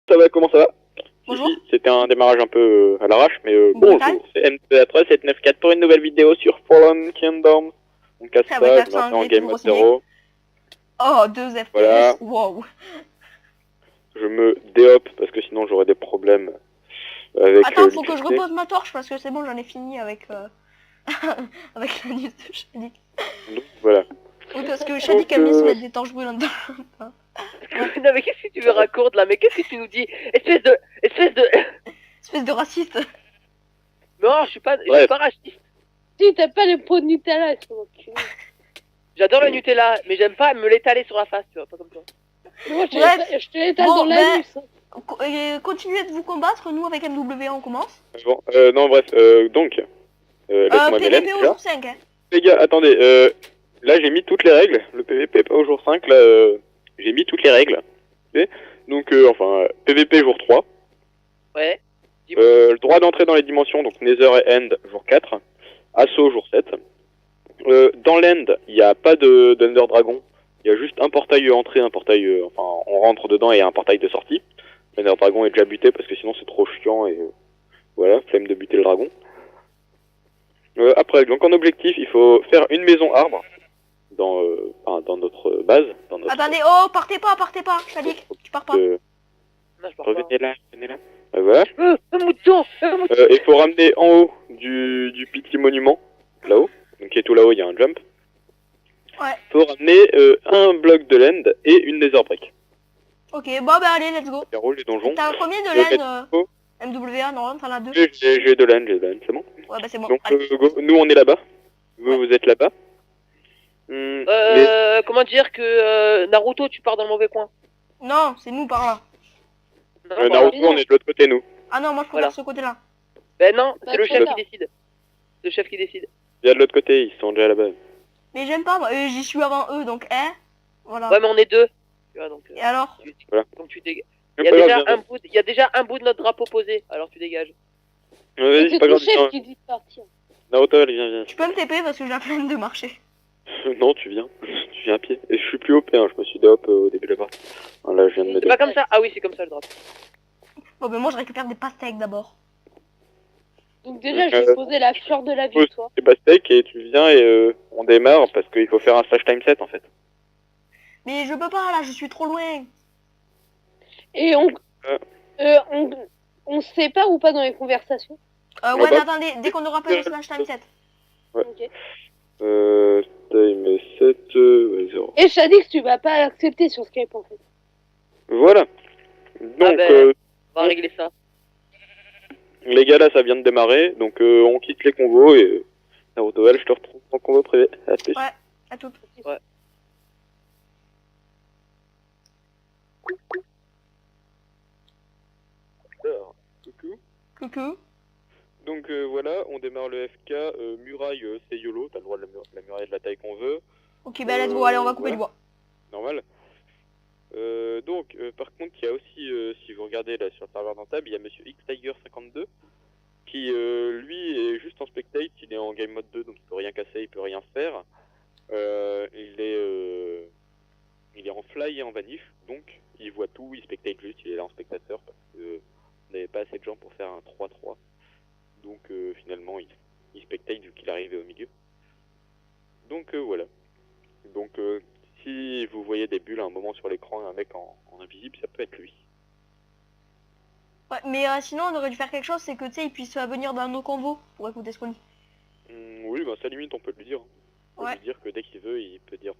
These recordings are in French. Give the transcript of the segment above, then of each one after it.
Ça va, comment ça va? Bonjour. Ici, c'était un démarrage un peu à l'arrache, mais Brutal. bonjour, c'est M2A3794 pour une nouvelle vidéo sur Fallen Kingdom. On casse Avec ça, je l'accent mets en anglais game toujours mode aussi bien. 0. Oh, 2 FPS, Voilà. wow. Je me déhop parce que sinon j'aurais des problèmes avec Attends, faut que je l'XP. repose ma torche parce que c'est bon, j'en ai fini avec avec la news de Shadik. Donc voilà. Oui, parce que Shadik aime bien se mettre des torches brûlantes dans Non mais qu'est-ce que tu veux raconter là? Mais qu'est-ce que tu nous dis? Espèce de... espèce de raciste. Non, je suis pas raciste. Si t'as pas le pot de Nutella, c'est ok. J'adore le Nutella, mais j'aime pas me l'étaler sur la face, tu vois, pas comme toi. Moi, Bref. je te l'étale Bon, dans l'anus. Continuez de vous combattre, nous avec MWA on commence. Bon, non bref, donc, laisse-moi Mélène, PVP au déjà. jour 5, hein. Les gars, attendez, là j'ai mis toutes les règles, le PVP pas au jour 5, là j'ai mis toutes les règles. Okay. Donc enfin, PVP jour 3. Ouais. Le droit d'entrer dans les dimensions, donc Nether et End jour 4, Assaut jour 7. Dans l'End, il n'y a pas d'Under Dragon, il y a juste un portail entrée, un portail, enfin on rentre dedans et il y a un portail de sortie. L'Under Dragon est déjà buté parce que sinon c'est trop chiant et voilà, flemme de buter le dragon. Après, donc en objectif, il faut faire une maison arbre dans notre base. Dans notre, Attendez, oh, partez pas, Shadik, tu pars pas. Non, je pars pas. revenez là. Voilà. Un mouton. Il faut ramener en haut du petit monument, là-haut. Donc qui est tout là-haut, il y a un jump. Ouais. Il faut ramener un bloc de land et une nether brick. Ok, bon bah allez, let's go. Faire rouler les donjons. T'as combien de land MWA? Non, t'en as 2. J'ai de land, c'est bon. Ouais, bah c'est bon. Donc Allez. go. Nous on est là-bas. Vous êtes là-bas. Comment dire que Naruto, tu pars dans le mauvais coin. Non, c'est nous par là. Non, Naruto, on est de l'autre côté, nous. Ah non, moi je préfère ce côté-là. Ben non, Bah, c'est le trop chef tard. qui décide. C'est le chef qui décide. Il y a de l'autre côté, ils sont déjà là-bas. Mais j'aime pas, moi. J'y suis avant eux, donc voilà. Ouais, mais on est deux. Tu vois, donc, Et alors? Voilà. donc tu dégages. C'est Il y pas a grave, déjà un bout de notre drapeau posé, alors tu dégages. Vas-y, c'est C'est pas ton grave. chef qui dit de partir. Naruto, allez, viens. Tu peux me TP parce que j'ai la flemme de marcher. Non, tu viens à pied. Et je suis plus OP, hein. Je me suis déhop au début de la partie. Ah, là, je viens de me C'est déhop. pas comme ça? Ah oui, c'est comme ça le drapeau. Bon, ben moi je récupère des pastèques d'abord. Donc déjà, je vais poser la fleur de la victoire. C'est pas steak et tu viens et on démarre parce qu'il faut faire un slash time set en fait. Mais je peux pas là, je suis trop loin. Et on se sépare ou pas dans les conversations? Ouais, bah. mais attendez, dès qu'on aura pas le slash time set. Ouais. Ok. Time set, ouais, 0. Et Shadix, tu vas pas accepter sur Skype en fait. Voilà. Donc, On va régler ça. les gars, là, ça vient de démarrer. Donc, on quitte les convos et Naruto, je te retrouve en convo privé. À plus. Ouais, à tout. Ouais. Alors, coucou. Coucou. Donc voilà, on démarre le FK, muraille c'est YOLO, t'as le droit de la muraille de la taille qu'on veut, Ok, bah let's go, allez, on va couper voilà. du bois. Normal. Donc par contre il y a aussi, si vous regardez là sur le serveur dans table, il y a monsieur XTiger52 qui lui est juste en spectate, il est en game mode 2 donc il peut rien casser, il peut rien faire. Il est en fly et en vanish, donc il voit tout, il spectate juste, il est là en spectateur parce que on n'avait pas assez de gens pour faire un 3-3. Donc finalement il spectate vu qu'il arrivait au milieu. Donc voilà. Donc si vous voyez des bulles à un moment sur l'écran, un mec en invisible, ça peut être lui. Ouais, mais sinon on aurait dû faire quelque chose, c'est que tu sais, ils puissent venir dans nos convos pour écouter ce qu'on dit. Oui, bah ça limite on peut le dire. On peut Ouais. lui dire que dès qu'il veut, il peut dire...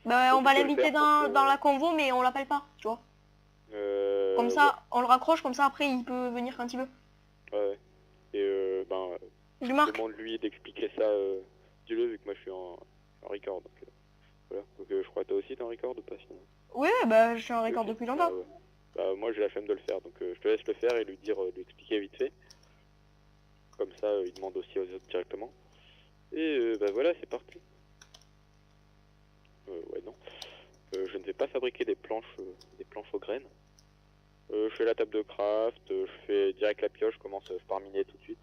Bah on va peut le l'inviter faire dans pour que- la convo, mais on l'appelle pas, tu vois. Comme ça, on le raccroche, comme ça après il peut venir quand il veut. Ouais. Et Je lui marque. demande-lui d'expliquer ça, dis-le vu que moi je suis en record. Donc voilà. Donc je crois que toi aussi t'es en record ou pas sinon. Ouais, bah je suis en record depuis longtemps. Ouais. Bah, moi j'ai la flemme de le faire, donc je te laisse le faire et lui dire, lui expliquer vite fait. Comme ça, il demande aussi aux autres directement. Et bah voilà, c'est parti. Ouais, non. Je ne vais pas fabriquer des planches aux graines. Je fais la table de craft, je fais direct la pioche, je commence par miner tout de suite.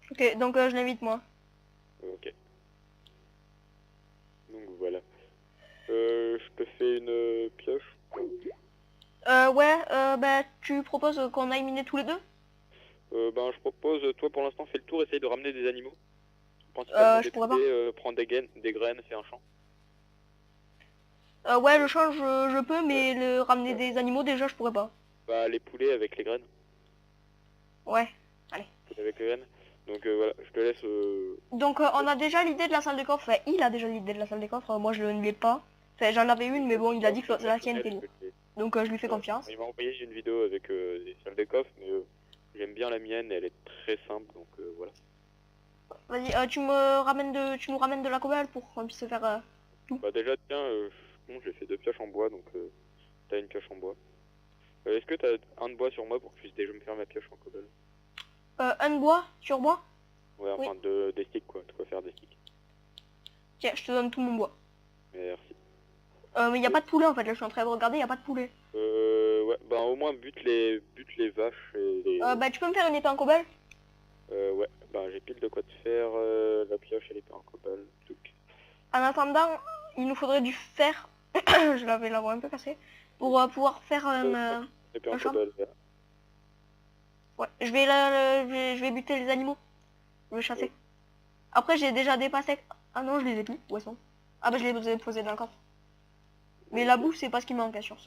Ok, donc je l'invite moi. Ok. Donc voilà. Je te fais une pioche. Ouais, bah tu proposes qu'on aille miner tous les deux? Ben je propose, toi pour l'instant fais le tour, essaye de ramener des animaux. Principalement Je des pourrais pas. poulets, prendre des graines, fais un champ. Ouais, le champ, je peux, mais le ramener des animaux, déjà, je pourrais pas. Bah les poulets avec les graines. Ouais. Poulets avec les graines. Donc voilà, je te laisse... Donc, on a déjà l'idée de la salle des coffres. Enfin, il a déjà l'idée de la salle des coffres. Moi, je ne l'ai pas. Enfin, j'en avais une, mais bon, il a dit que la sienne était lourde. Donc, je lui fais confiance. Il m'a envoyé une vidéo avec des salles de coffre, mais j'aime bien la mienne, elle est très simple, donc voilà. Vas-y, tu nous ramènes de la cobble pour qu'on puisse faire tout. Bah déjà, tiens, bon, j'ai fait 2 pioches en bois, donc t'as une pioche en bois. Est-ce que t'as un de bois sur moi pour que je puisse déjà me faire ma pioche en cobble? Un de bois, sur bois. Ouais, Oui. enfin des sticks quoi, de quoi faire des sticks. Tiens, je te donne tout mon bois. Merci. Mais il n'y a pas de poulet en fait, là je suis en train de regarder, il n'y a pas de poulet. Ouais, bah au moins bute les vaches et les... Bah tu peux me faire une épée en cobble? Ouais, bah j'ai pile de quoi te faire la pioche et l'épée en cobble. En attendant, il nous faudrait du fer. Je l'avais l'avoir un peu cassé. Pour pouvoir faire L'épée en un champ. cobble, ouais. Ouais, je vais buter les animaux. Je vais chasser. Ouais. Après j'ai déjà dépassé. Ah non, je les ai plus. Où elles sont? Ah bah je les ai posés dans le coffre. Mais la bouffe c'est pas ce qui manque hein, sur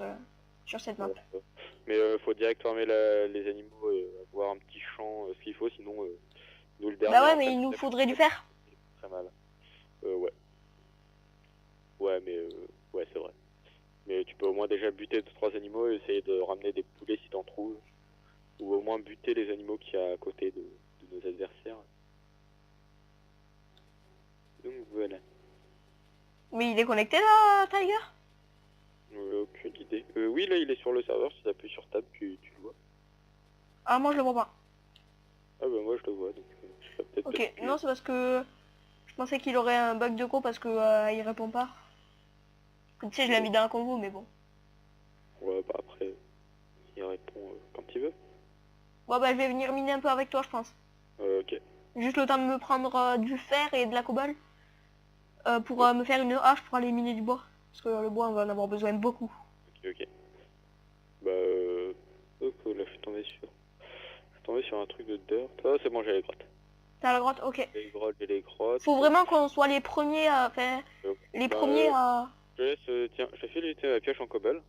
cette map. Ouais. Mais faut direct farmer les animaux et avoir un petit champ, ce qu'il faut, sinon nous le dernier... Bah ouais, en mais fait, il nous faudrait du fer. très mal. Ouais. Ouais, mais ouais, c'est vrai. Mais tu peux au moins déjà buter 2-3 animaux et essayer de ramener des poulets si t'en trouves. Ou au moins buter les animaux qu'il y a à côté de nos adversaires. Donc voilà. Mais il est connecté là, Tiger? Aucune idée. Oui, là il est sur le serveur, si t'appuies sur Tab, tu le vois. Ah moi je le vois pas. Ah bah moi je le vois, donc ça peut-être... Ok, non c'est parce que je pensais qu'il aurait un bug de co parce que il répond pas. Tu sais, je l'ai mis dans un convo, mais bon. Ouais, bah après, il répond quand il veut. Bon bah je vais venir miner un peu avec toi, je pense. Ok. Juste le temps de me prendre du fer et de la cobble. Pour me faire une hache pour aller miner du bois. Parce que le bois on va en avoir besoin beaucoup. Ok. Bah hop, là je suis tombé sur un truc de dirt. Ah c'est bon, j'ai les grottes. T'as la grotte? Ok. J'ai les grottes. Faut vraiment qu'on soit les premiers à faire... Les premiers à... Je laisse, tiens, je te fais la pioche en cobble.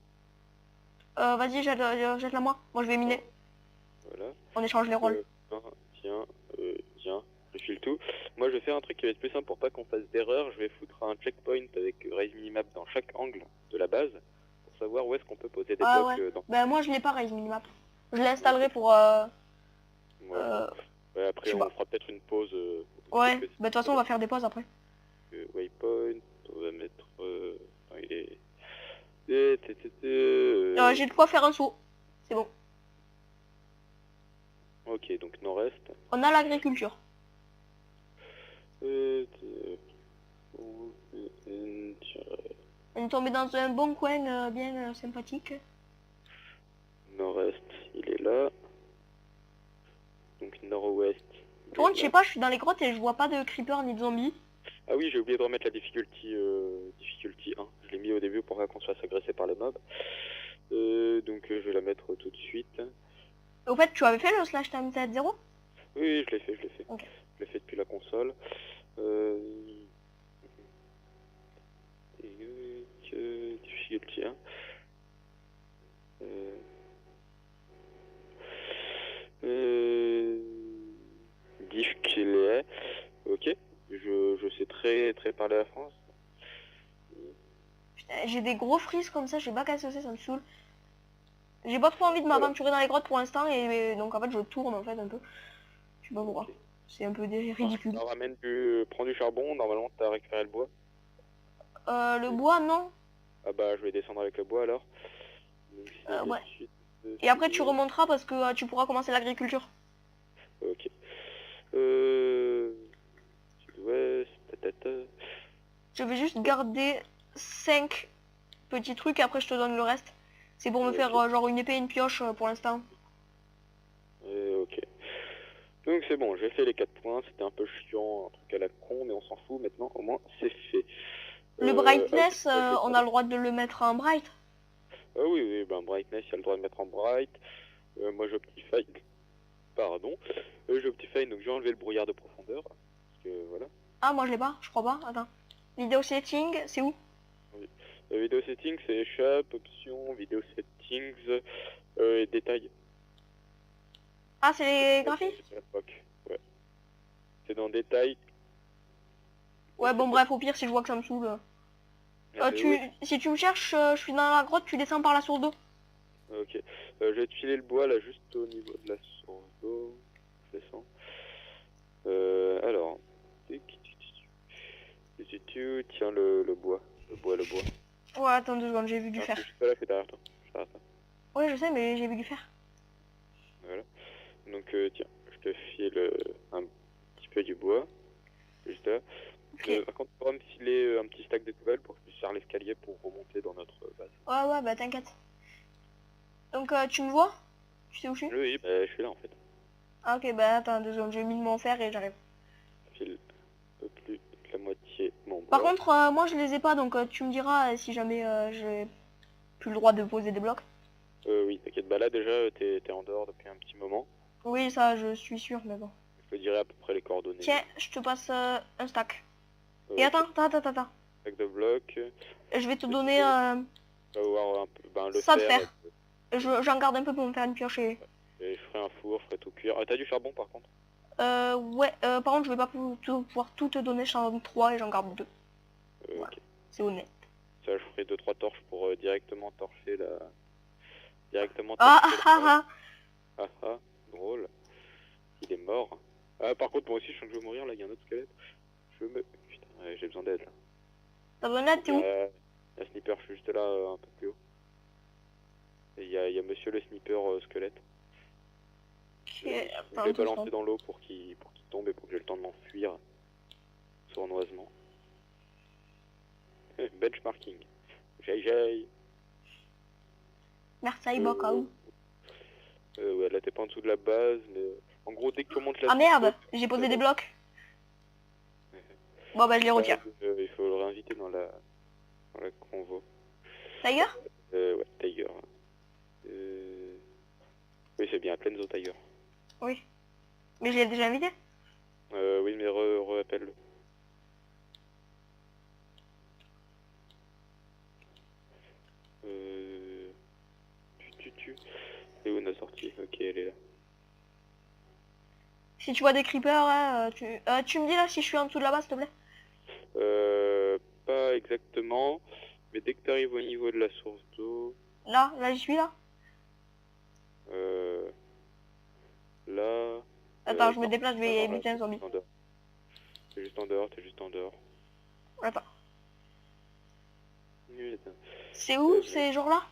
Vas-y, jette-la moi. Moi je vais miner. Voilà. On échange les rôles. Tiens, je file tout. Moi je vais faire un truc qui va être plus simple pour pas qu'on fasse d'erreur. Je vais foutre un checkpoint avec Raise Minimap dans chaque angle de la base pour savoir où est-ce qu'on peut poser des Ah blocs ouais. dans... Bah moi je l'ai pas Raise Minimap. Je l'installerai pour... Voilà. Ouais, après je sais on pas. fera peut-être une pause. Ouais, bah de toute façon on va faire des pauses après. Waypoint, on va mettre... non, il est... J'ai de quoi faire un saut. C'est bon. Ok, donc nord-est. On a l'agriculture. On est tombé dans un bon coin bien sympathique. Nord-est, il est là. Donc nord-ouest. Par contre, je sais pas, je suis dans les grottes et je vois pas de creeper ni de zombies. Ah oui, j'ai oublié de remettre la difficulty 1. Je l'ai mis au début pour pas qu'on se fasse agresser par les mobs. Donc je vais la mettre tout de suite. Au fait, tu avais fait le slash time 0? Oui, je l'ai fait. Ok. Je l'ai fait depuis la console. Difficulty 1. Diff qu'il est. Ok. Je sais très parler la France. Putain, j'ai des gros frises comme ça, je sais pas qu'est-ce que c'est, ça me saoule. J'ai pas trop envie de m'aventurer dans les grottes pour l'instant et donc en fait je tourne en fait un peu. Je sais pas pourquoi. C'est un peu ridicule. On ramène prends du charbon, normalement t'as récupéré le bois. Le bois non. Ah bah je vais descendre avec le bois alors. Ouais. Et après tu remonteras parce que tu pourras commencer l'agriculture. Ok. Sud-ouest, tatata. Je vais juste garder 5 petits trucs et après je te donne le reste. C'est pour me faire genre une épée et une pioche pour l'instant. Ok. Donc c'est bon, j'ai fait les 4 points, c'était un peu chiant, un truc à la con, mais on s'en fout maintenant, au moins c'est fait. Le brightness, on a le droit de le mettre en bright. Ah oui, oui, ben brightness, il y a le droit de mettre en bright. Moi j'optify. Pardon. J'optify, donc j'ai enlevé le brouillard de profondeur. Parce que voilà. Ah, moi je l'ai pas, je crois pas. Attends. Vidéo setting, c'est où? Vidéo settings, c'est échappe, options, vidéo settings et détails. Ah, c'est les graphismes? Ouais. C'est dans détails. Ouais, bon, bref, au pire, si je vois que ça me saoule. Si tu me cherches, je suis dans la grotte, tu descends par la source d'eau. Ok. Je vais te filer le bois là, juste au niveau de la source d'eau. Je descends. Alors. Tiens le bois. Le bois. Ouais, attends 2 secondes, j'ai vu du Ah, fer. c'est juste là, c'est derrière toi. Juste derrière toi. Ouais, je sais, mais j'ai vu du fer. Voilà. Donc tiens, je te file un petit peu du bois. Juste là. Ok. Par contre, tu pourras me filer un petit stack de poubelles pour que je puisse faire l'escalier pour remonter dans notre base. Ouais, bah t'inquiète. Donc, tu me vois? Tu sais où je suis? Oui, bah, je suis là en fait. Ah, ok, bah attends 2 secondes, j'ai mis mon fer et j'arrive. File un peu plus que la moitié mon bois. Par contre, moi je les ai pas, donc tu me diras si jamais j'ai plus le droit de poser des blocs. Oui, t'inquiète, bah là déjà t'es en dehors depuis un petit moment. Oui, ça, je suis sûr, mais bon. Je te dirai à peu près les coordonnées. Tiens, je te passe un stack. Et Ok. attends. Stack de blocs. Je vais te donner Tu vas voir un peu le ça de fer. fer. J'en garde un peu pour me faire une pioche et... Et je ferai un four, je ferai tout cuire. Ah, t'as du charbon par contre? Ouais, par contre, je vais pas pouvoir tout te donner, j'en ai 3 et j'en garde 2. Voilà. Ok. C'est honnête. Ça, je ferai 2-3 torches pour directement torcher la... Directement Ah, torcher ah, la... ah, Ah ah, drôle. Il est mort. Ah, par contre, moi aussi, je sens que je vais mourir, là, il y a un autre squelette. Putain, ouais, j'ai besoin d'aide, là. T'as besoin d'aide, t'es où? La sniper, je suis juste là, un peu plus haut. Et il y a monsieur le sniper squelette. Ok, Je attends, l'ai tout balancé ça. dans l'eau pour qu'il tombe et pour que j'ai le temps de m'enfuir sournoisement. Benchmarking. J'ai. Merci, beaucoup. Ouais, là t'es pas en dessous de la base, mais en gros dès que tu remontes la Ah merde, source d'eau, j'ai posé des blocs. Bon, bah je les retire. il faut le réinviter dans la convo. Tiger? Ouais, Tiger. Oui, c'est bien, Plenzo Tiger. Oui. Mais je l'ai déjà invité. Oui, mais appelle-le. C'est où notre sortie? Ok, elle est là. Si tu vois des creepers, hein, tu me dis là si je suis en dessous de la base, s'il te plaît. Pas exactement, mais dès que tu arrives au niveau de la source d'eau, Là, j'y suis là. là... Attends, je me non, déplace, je non, vais non, là, éviter un zombie. t'es juste en dehors, t'es juste en dehors. Attends. Putain. C'est où ces gens-là?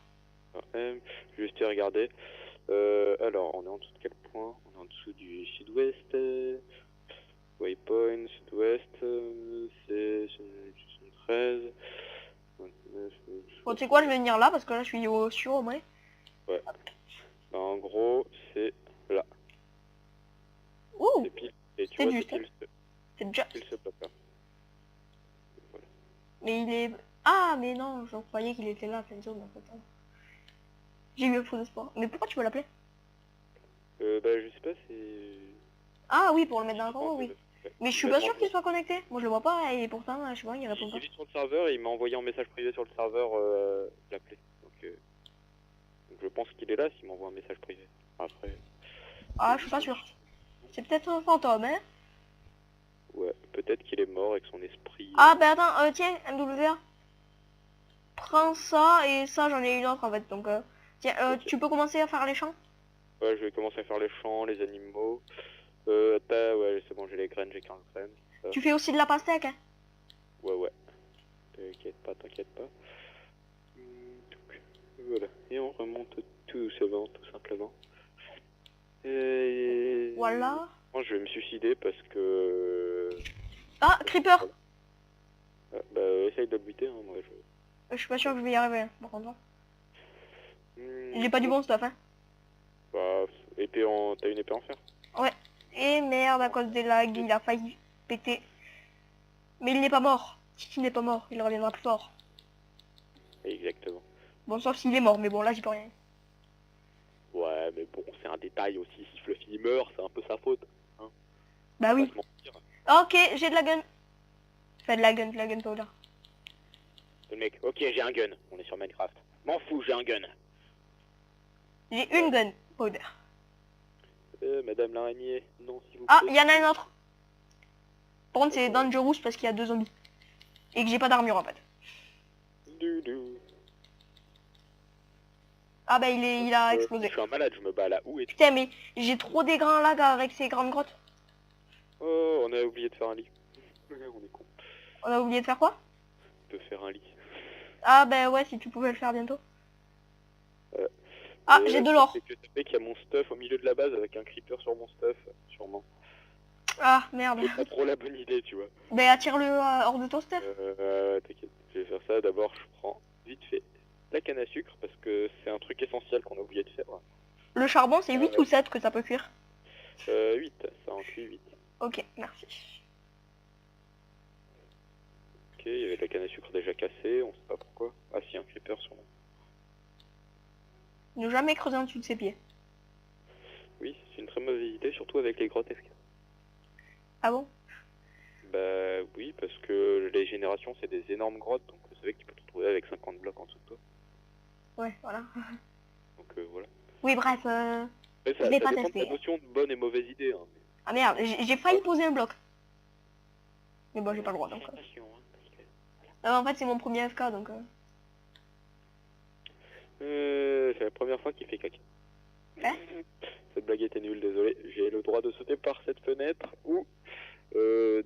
Juste y regarder. Alors, on est en dessous de quel point? On est en dessous du sud-ouest. Waypoint, sud-ouest. C'est 13. 29. Bon, tu sais quoi, je vais venir là parce que là je suis sûr au moins. Ouais. Bah, en gros, c'est là. Ouh, C'est pile. Et tu c'est vois, juste. C'est déjà. pile ce bloc là. Voilà. Mais il est. Ah, mais non, je croyais qu'il était là, plein zone en fait. J'ai eu un faux espoir. Mais pourquoi tu veux l'appeler? Bah, je sais pas, c'est... Ah oui, pour le mettre dans le combo, oui. Ouais. Mais je suis pas sûr qu'il soit connecté. Moi je le vois pas et pourtant, je sais pas, il répond pas. Il est sur le serveur et il m'a envoyé un message privé sur le serveur l'appeler. Donc je pense qu'il est là s'il m'envoie un message privé. Après... Ah, je suis pas sûr. C'est peut-être un fantôme, hein. Ouais, peut-être qu'il est mort et que son esprit... Ah, bah attends, tiens, MWA. Prends ça et ça, j'en ai une autre en fait. Donc, tiens, Ok. tu peux commencer à faire les champs? Ouais, je vais commencer à faire les champs, les animaux. Ouais, c'est bon, j'ai les graines, j'ai 15 graines. Ça. Tu fais aussi de la pastèque, hein? Ouais. T'inquiète pas. Voilà, et on remonte tout simplement. Et... Voilà. Moi, je vais me suicider parce que... Ah, creeper! Ah, bah, essaye de le buter, hein, moi, Je suis pas sûr que je vais y arriver, hein, par contre. Hmm, J'ai pas du bon stuff, hein. Bah, t'as une épée en fer? Ouais. Et merde, à cause des lags, il a failli péter. Mais il n'est pas mort. Il n'est pas mort, il reviendra plus fort. Exactement. Bon, sauf s'il est mort, mais bon, là, j'y peux rien. Ouais, mais bon, c'est un détail aussi. Si Fluffy meurt, c'est un peu sa faute. Bah On va oui. pas se mentir. Ok, j'ai de la gun. Enfin, de la gun powder. Le mec, ok, j'ai un gun. On est sur Minecraft. M'en fous, j'ai un gun. J'ai une gun powder. Madame l'araignée, non, s'il vous Ah, plaît. il y en a un autre. Par contre, c'est dangerous parce qu'il y a 2 zombies. Et que j'ai pas d'armure, en fait. Ah bah, il a explosé. Je suis un malade, je me bats là où et tout. Putain, mais j'ai trop des grands lags avec ces grandes grottes. Oh, on a oublié de faire un lit. On est con. On a oublié de faire quoi? De faire un lit. Ah bah ouais, si tu pouvais le faire bientôt. Euh, Ah, Et j'ai là, de le l'or. truc, c'est que ça fait qu'il y a mon stuff au milieu de la base avec un creeper sur mon stuff, sûrement. Ah, merde. C'est pas trop la bonne idée, tu vois. Bah attire-le hors de ton stuff. T'inquiète, je vais faire ça. D'abord, je prends vite fait la canne à sucre parce que c'est un truc essentiel qu'on a oublié de faire. Le charbon, c'est 8 ou 7 que ça peut cuire. 8, ça en cuit 8. Ok, merci. Ok, il y avait de la canne à sucre déjà cassée, on sait pas pourquoi. Ah si, un creeper sûrement. Ne jamais creuser en dessous de ses pieds. Oui, c'est une très mauvaise idée, surtout avec les grottes FK. Ah bon? Bah oui, parce que les générations c'est des énormes grottes, donc vous savez que tu peux te retrouver avec 50 blocs en dessous de toi. Ouais, voilà. Donc voilà. Oui, bref, Mais je ça l'ai dépend pas de testé. ta notion de bonne et mauvaise idée. Hein. Ah merde, j'ai failli poser un bloc. Mais bon, j'ai pas le droit, donc... Attention, hein, parce que... En fait, c'est mon premier FK, donc... c'est la première fois qu'il fait caca. Hein? Cette blague était nulle, désolé. J'ai le droit de sauter par cette fenêtre ou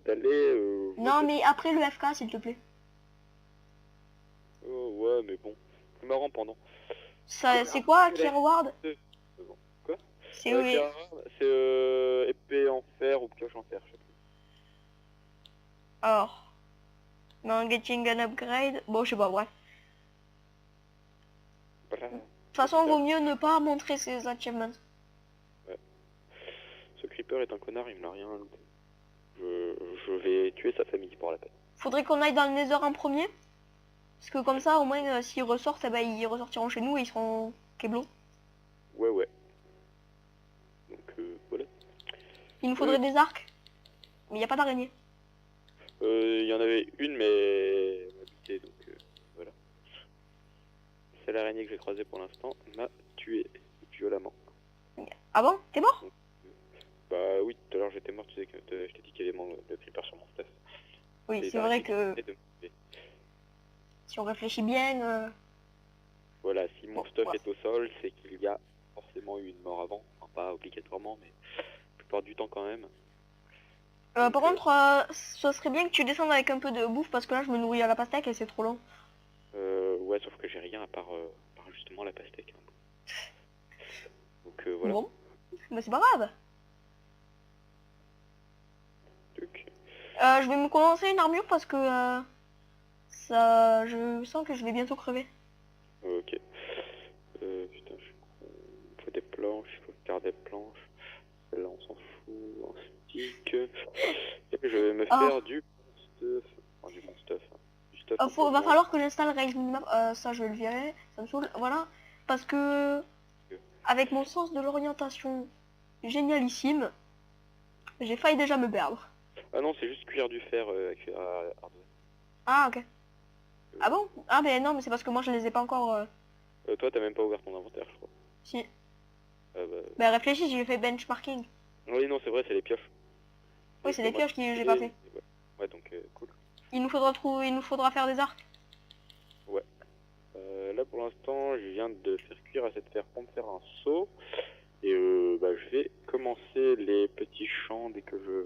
d'aller... Non, mais après le FK, s'il te plaît. Oh, ouais, mais bon. C'est marrant pendant. Ça, c'est quoi, Clear Ward? Quoi? C'est oui. C'est épée en fer ou pioche en fer, je sais plus. Alors... Non, getting an upgrade... Bon, je sais pas, bref. Voilà. De toute façon, vaut mieux ne pas montrer ses achievements. Ce creeper est un connard, il me l'a rien looté. Je vais tuer sa famille pour la peine. Faudrait qu'on aille dans le Nether en premier. Parce que comme ça, au moins, s'ils ressortent, eh ben, ils ressortiront chez nous et ils seront keblo. Ouais. Donc voilà. Il nous faudrait des arcs. Mais il n'y a pas d'araignée. Il y en avait une, mais elle m'a buté, donc voilà. C'est l'araignée que j'ai croisée pour l'instant, m'a tué violemment. Ah bon? T'es mort? Bah oui, tout à l'heure j'étais mort, tu sais que je t'ai dit qu'il y avait le creeper sur mon stuff. Oui, Et c'est vrai l'araignée que qui venait de me tuer. si on réfléchit bien... Voilà, si mon Bon, stuff ouais. est au sol, c'est qu'il y a forcément eu une mort avant. Enfin, pas obligatoirement, mais la plupart du temps quand même. par contre, ce serait bien que tu descendes avec un peu de bouffe parce que là, je me nourris à la pastèque et c'est trop long. Ouais, sauf que j'ai rien à part justement la pastèque. Hein. Donc voilà. Bon, bah c'est pas grave. Tuc. Je vais me commencer une armure parce que ça, je sens que je vais bientôt crever. Ok. Putain, je suis con. Il faut des planches, il faut faire des planches. Celle-là, on s'en fout. Un stick. Et je vais me faire du stuff. Enfin, du bon stuff. Hein. Du stuff un peu Va moins. falloir que j'installe Raise Minimap. Ça, je vais le virer. Ça me saoule. Voilà. Parce que avec mon sens de l'orientation génialissime, j'ai failli déjà me perdre. Ah non, c'est juste cuire du fer avec hardware. Ah, ok. Ah bon? Ah, mais non, mais c'est parce que moi, je les ai pas encore... Toi, t'as même pas ouvert ton inventaire, je crois. Si. Bah... Bah réfléchis, j'ai fait benchmarking. Oui, non, c'est vrai, c'est les pioches. Oui, c'est des pioches que j'ai pas fait. Ouais, donc cool. Il nous faudra faire des arcs. Ouais. Là, pour l'instant, je viens de faire cuire à cette fer pour me faire un seau. Et bah, je vais commencer les petits champs dès que ce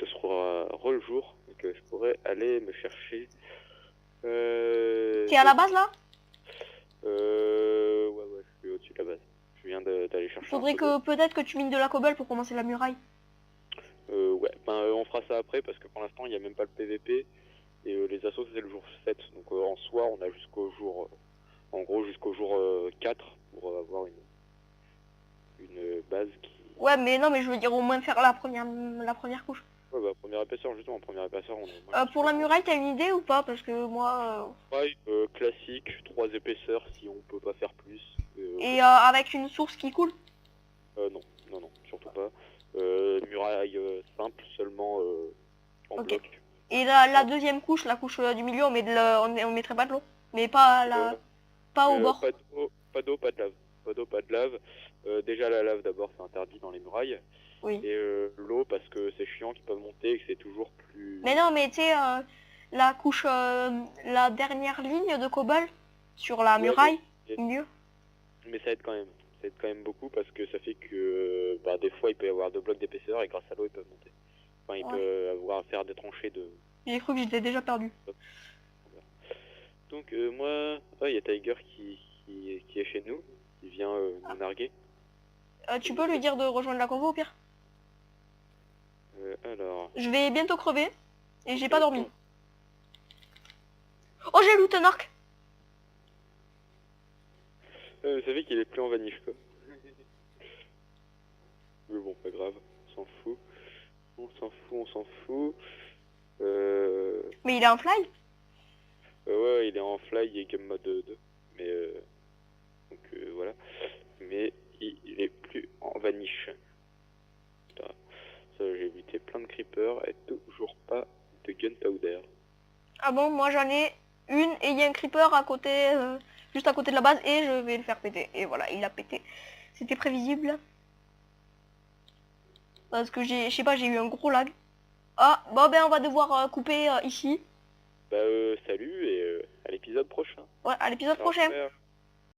sera le jour et que je pourrai aller me chercher. T'es à la base là? Ouais, je suis au-dessus de la base. Je viens d'aller chercher. Faudrait que peut-être que tu mines de la cobble pour commencer la muraille. Ouais, on fera ça après parce que pour l'instant il n'y a même pas le PVP et les assos c'est le jour 7. Donc en soi on a jusqu'au jour, en gros jusqu'au jour 4 pour avoir une base qui... Ouais, mais non, mais je veux dire au moins faire la première couche. Ouais, bah, première épaisseur, justement, première épaisseur, on est... Pour la muraille, t'as une idée ou pas? Parce que moi... Ouais, classique, 3 épaisseurs si on peut pas faire plus. avec une source qui coule? Non, non, non, surtout pas. Muraille simple, seulement en Ok. bloc. Et la deuxième couche, la couche du milieu, on mettrait pas de l'eau. Mais pas pas au bord. Pas d'eau, pas d'eau, pas de lave. Pas d'eau, pas de lave. Déjà la lave d'abord c'est interdit dans les murailles. Oui. Et l'eau parce que c'est chiant qu'ils peuvent monter et que c'est toujours plus... Mais non, mais tu sais, la couche, la dernière ligne de cobble sur la muraille, mais- milieu. Mais ça aide quand même. Ça aide quand même beaucoup parce que ça fait que bah, des fois il peut y avoir 2 blocs d'épaisseur et grâce à l'eau ils peuvent monter. Enfin, ils Ouais. peuvent faire des tranchées de... J'ai cru que j'étais déjà perdu. Donc moi, il y a Tiger qui est chez nous, qui vient nous narguer. Tu peux lui dire de rejoindre la convo au pire? Alors... Je vais bientôt crever et j'ai pas dormi. Oh, j'ai loot un arc. Vous savez qu'il est plus en vaniche quoi. Mais bon, pas grave, on s'en fout. On s'en fout, on s'en fout. Mais il est en fly? Ouais, il est en fly et game mode 2. Mais donc voilà. Mais il est plus en vaniche. Putain, ça, j'ai évité plein de creepers et toujours pas de gunpowder. Ah bon, moi j'en ai une et il y a un creeper à côté, juste à côté de la base et je vais le faire péter. Et voilà, il a pété. C'était prévisible. Parce que je sais pas, j'ai eu un gros lag. Ah, bon ben on va devoir couper ici. Bah salut et à l'épisode prochain. Ouais, à l'épisode Au prochain. revoir.